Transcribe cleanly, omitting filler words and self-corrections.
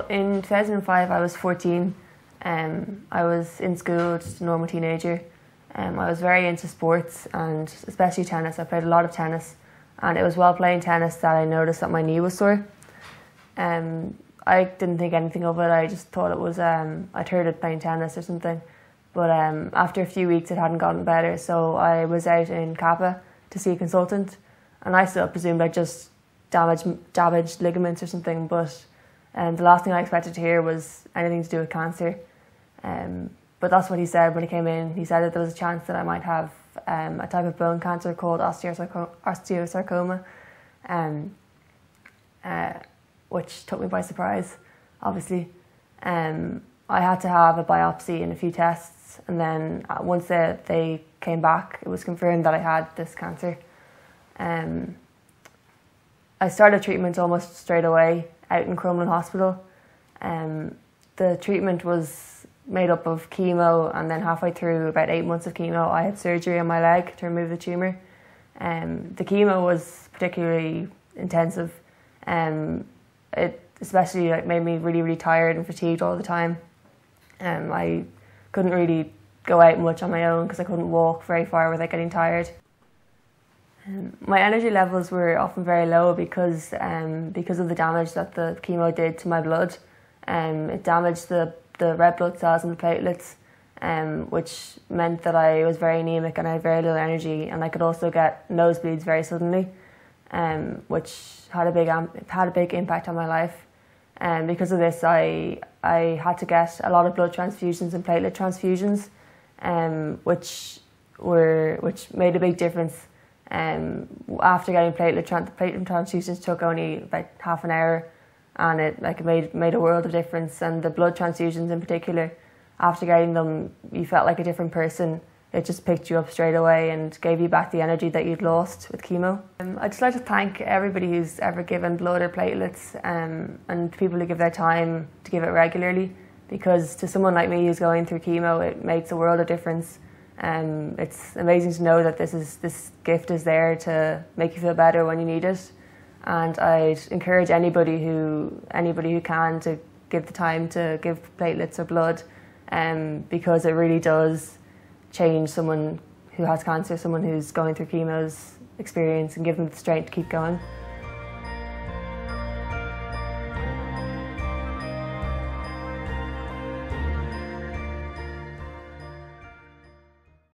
In 2005 I was 14. I was in school, just a normal teenager. I was very into sports and especially tennis. I played a lot of tennis, and it was while playing tennis that I noticed that my knee was sore. I didn't think anything of it. I just thought it was, I'd heard it playing tennis or something. But after a few weeks it hadn't gotten better, so I was out in Kappa to see a consultant, and I still presumed I just damaged ligaments or something, but the last thing I expected to hear was anything to do with cancer. But that's what he said when he came in. He said that there was a chance that I might have a type of bone cancer called osteosarcoma, which took me by surprise, obviously. I had to have a biopsy and a few tests, and then once they came back, it was confirmed that I had this cancer. I started treatment almost straight away out in Crumlin Hospital. The treatment was made up of chemo, and then halfway through about 8 months of chemo I had surgery on my leg to remove the tumour. The chemo was particularly intensive. It especially made me really tired and fatigued all the time. I couldn't really go out much on my own because I couldn't walk very far without getting tired. My energy levels were often very low because of the damage that the chemo did to my blood. It damaged the red blood cells and the platelets, which meant that I was very anemic and I had very little energy, and I could also get nosebleeds very suddenly, which had a big impact on my life. Because of this, I had to get a lot of blood transfusions and platelet transfusions, which made a big difference. After getting platelet transfusions took only about half an hour, and it made a world of difference. And the blood transfusions in particular, after getting them, you felt like a different person. It just picked you up straight away and gave you back the energy that you'd lost with chemo. I'd just like to thank everybody who's ever given blood or platelets, and people who give their time to give it regularly, because to someone like me who's going through chemo, it makes a world of difference. It's amazing to know that this gift is there to make you feel better when you need it, and I'd encourage anybody who can to give the time to give platelets or blood, because it really does change someone who has cancer, someone who's going through chemo's experience, and give them the strength to keep going.